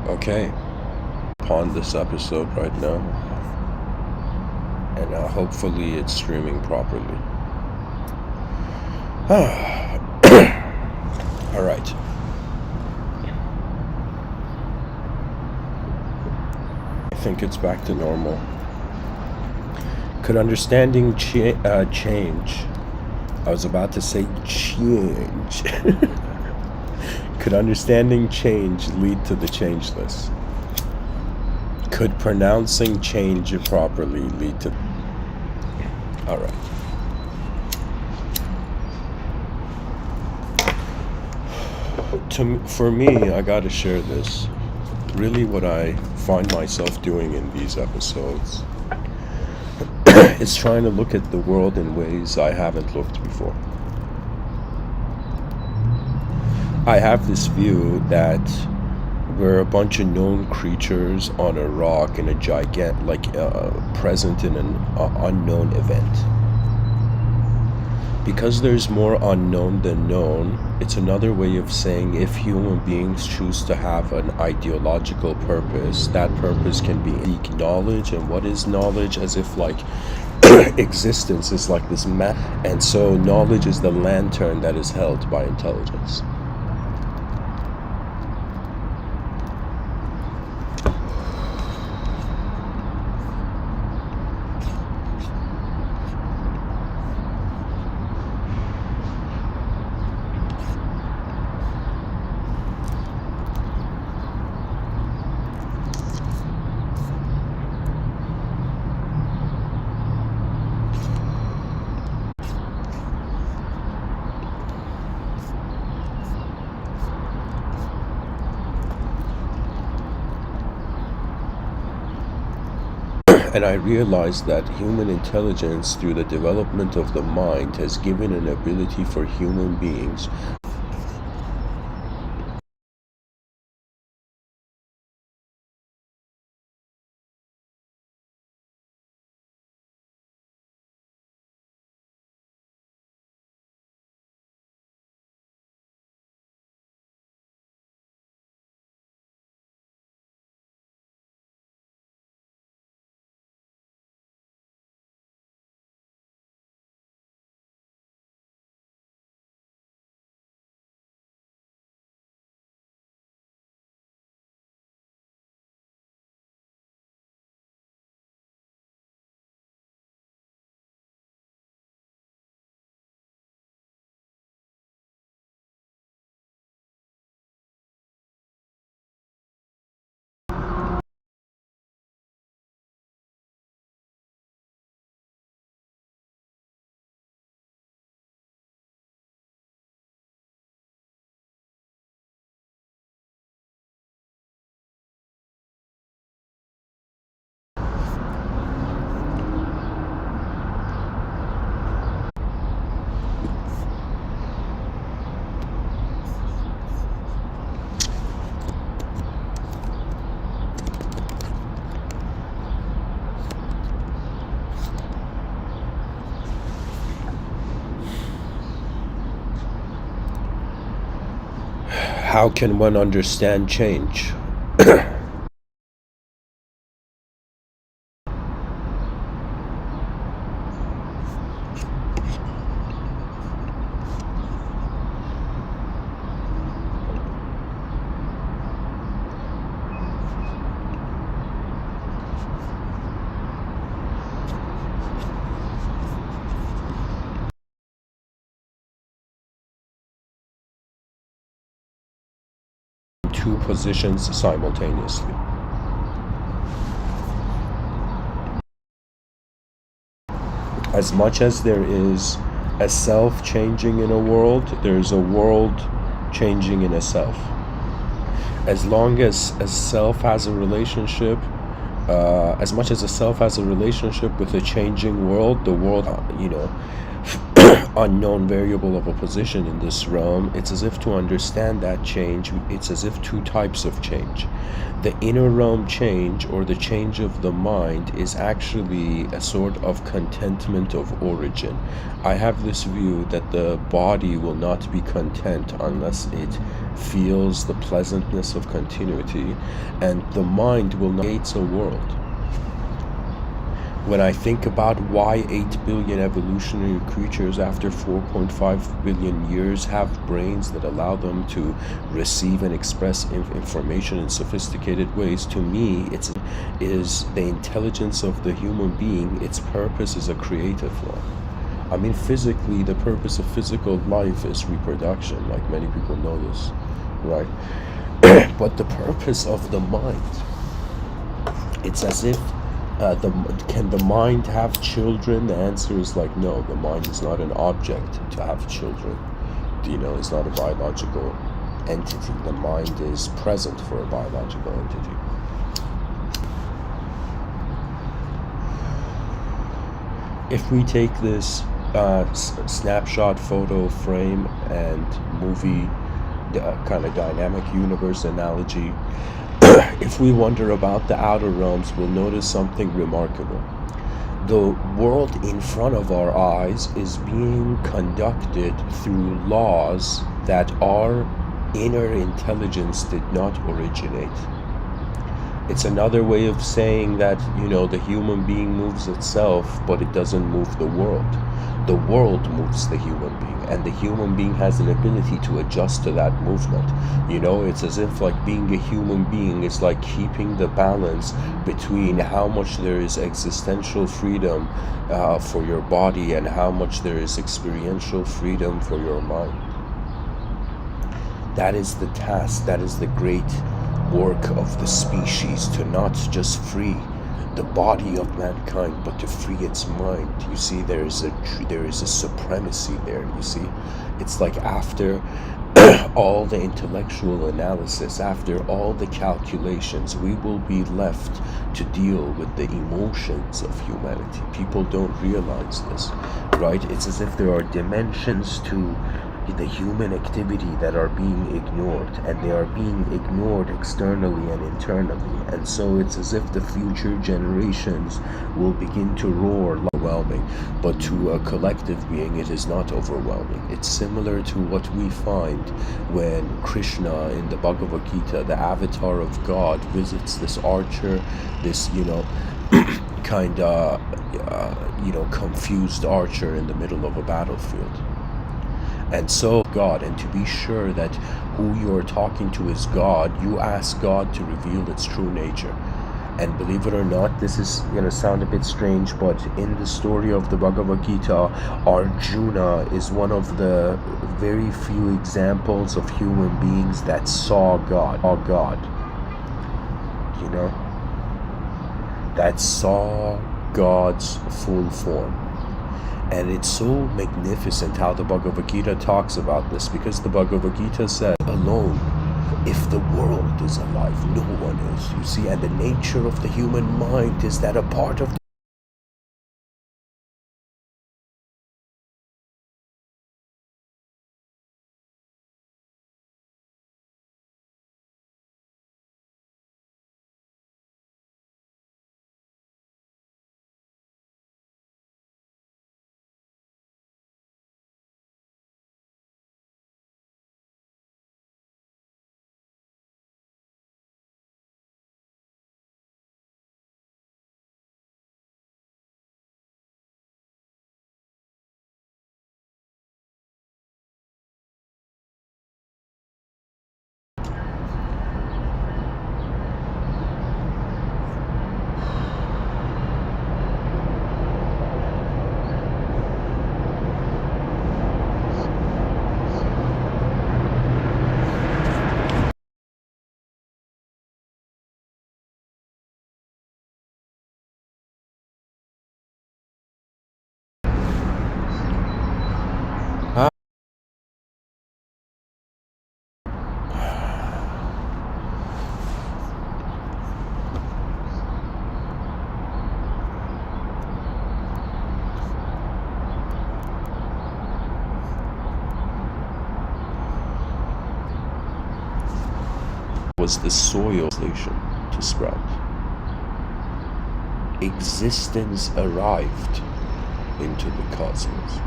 Okay, upon this episode right now, and hopefully it's streaming properly. All right. I think it's back to normal. Could understanding change? I was about to say change. Could understanding change lead to the changeless? Could pronouncing change properly lead to... All right. For me, I gotta share this. Really what I find myself doing in these episodes is trying to look at the world in ways I haven't looked before. I have this view that we're a bunch of known creatures on a rock in a present in an unknown event. Because there's more unknown than known, it's another way of saying if human beings choose to have an ideological purpose, that purpose can be knowledge. And what is knowledge? As if existence is like this map, and so knowledge is the lantern that is held by intelligence. And I realized that human intelligence, through the development of the mind, has given an ability for human beings How can one understand change? Two positions simultaneously. As much as there is a self changing in a world, there is a world changing in a self. As long as a self has a relationship, as much as a self has a relationship with a changing world, the world, unknown variable of a position in this realm, it's as if to understand that change, it's as if two types of change. The inner realm change, or the change of the mind, is actually a sort of contentment of origin. I have this view that the body will not be content unless it feels the pleasantness of continuity, and the mind will not create a world. When I think about why 8 billion evolutionary creatures after 4.5 billion years have brains that allow them to receive and express information in sophisticated ways, to me, it is the intelligence of the human being. Its purpose is a creative one. I mean, physically, the purpose of physical life is reproduction, like many people know this, right? But the purpose of the mind, it's as if can the mind have children? The answer is like no. The mind is not an object to have children. It's not a biological entity. The mind is present for a biological entity. If we take this snapshot photo frame and movie kind of dynamic universe analogy, if we wonder about the outer realms, we'll notice something remarkable. The world in front of our eyes is being conducted through laws that our inner intelligence did not originate. It's another way of saying that, the human being moves itself, but it doesn't move the world. The world moves the human being, and the human being has an ability to adjust to that movement. It's as if like being a human being is like keeping the balance between how much there is existential freedom for your body and how much there is experiential freedom for your mind. That is the task, that is the great work of the species, to not just free the body of mankind, but to free its mind. You see, there is a supremacy there. You see, it's like after all the intellectual analysis, after all the calculations, we will be left to deal with the emotions of humanity. People don't realize this, right? It's as if there are dimensions to the human activity that are being ignored, and they are being ignored externally and internally, and so it's as if the future generations will begin to roar overwhelming, but to a collective being it is not overwhelming. It's similar to what we find when Krishna in the Bhagavad Gita, the avatar of God, visits this archer, this kind of confused archer in the middle of a battlefield. And so God, and to be sure that who you're talking to is God, you ask God to reveal its true nature. And believe it or not, this is going to sound a bit strange, but in the story of the Bhagavad Gita, Arjuna is one of the very few examples of human beings that saw God. That saw God's full form. And it's so magnificent how the Bhagavad Gita talks about this, because the Bhagavad Gita says, alone, if the world is alive, no one is. You see, and the nature of the human mind is that a part of was the soil station to sprout. Existence arrived into the cosmos.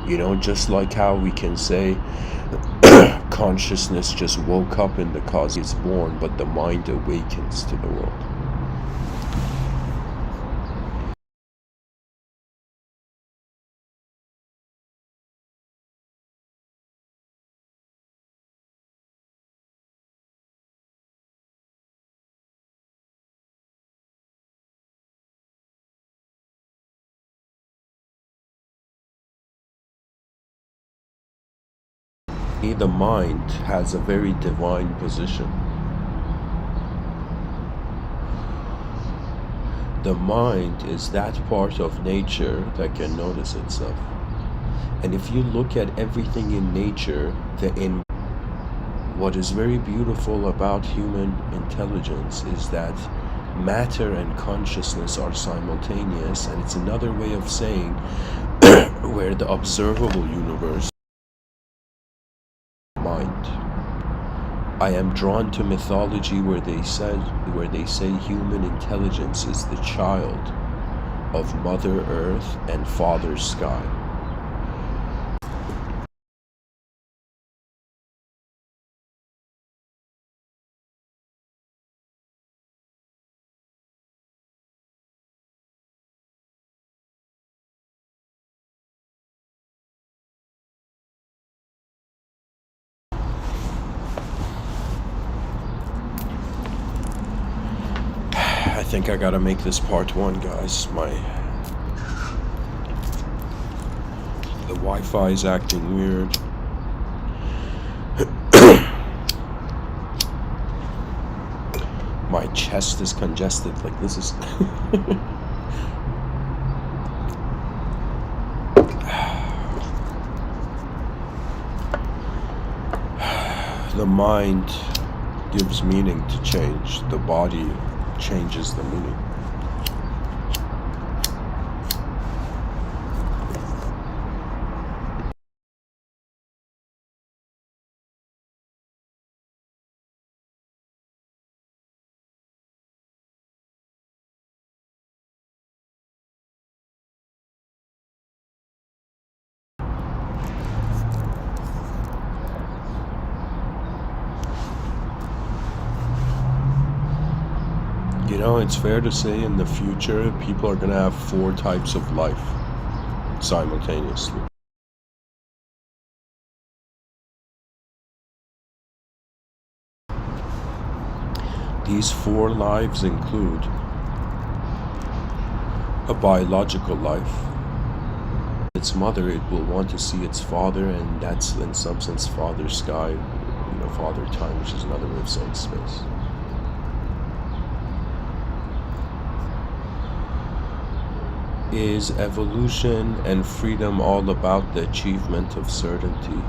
You know, just like how we can say consciousness just woke up in the cosmos, it's born, but the mind awakens to the world. The mind has a very divine position. The mind is that part of nature that can notice itself. And if you look at everything in nature, what is very beautiful about human intelligence is that matter and consciousness are simultaneous, and it's another way of saying where the observable universe mind. I am drawn to mythology where they say human intelligence is the child of Mother Earth and Father Sky. I think I gotta make this part 1, guys. The Wi-Fi is acting weird. My chest is congested, like this is the mind gives meaning to change, the body changes the meaning. You know, it's fair to say in the future, people are going to have 4 types of life simultaneously. These 4 lives include a biological life. Its mother, it will want to see its father, and that's in some sense Father Sky, you know, Father Time, which is another way of saying space. Is evolution and freedom all about the achievement of certainty?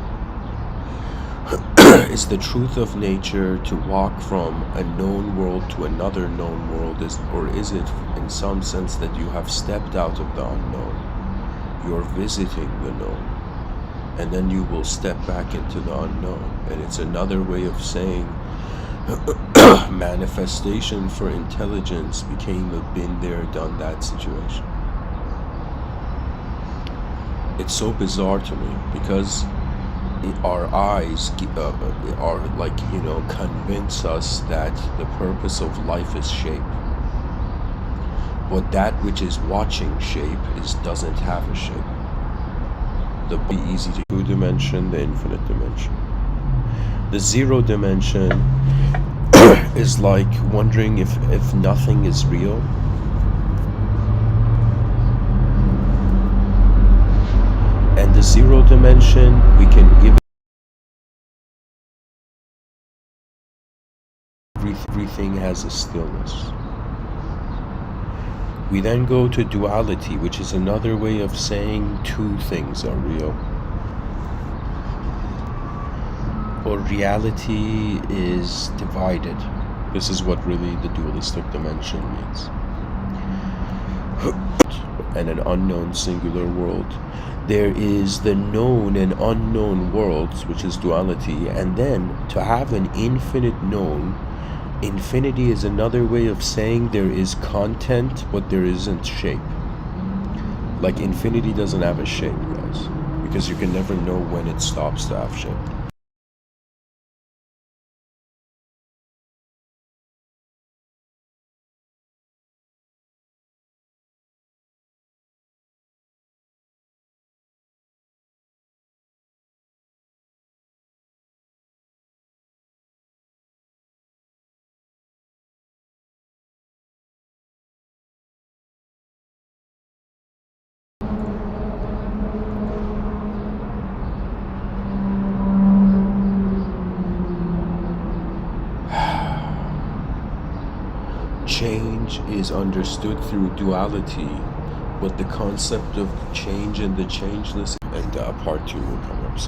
Is the truth of nature to walk from a known world to another known world, or is it in some sense that you have stepped out of the unknown? You're visiting the known, and then you will step back into the unknown. And it's another way of saying manifestation for intelligence became a been there, done that situation. It's so bizarre to me because our eyes are like, you know, convince us that the purpose of life is shape. But that which is watching shape doesn't have a shape. The be easy to 2 dimension, the infinite dimension. The 0 dimension is like wondering if nothing is real. And the 0 dimension, we can give everything has a stillness. We then go to duality, which is another way of saying 2 things are real. Or reality is divided. This is what really the dualistic dimension means. And an unknown singular world. There is the known and unknown worlds, which is duality, and then to have an infinite known, infinity is another way of saying there is content, but there isn't shape. Like infinity doesn't have a shape, guys, because you can never know when it stops to have shape. Change is understood through duality, but the concept of change and the changeless, and part 2 will come up soon.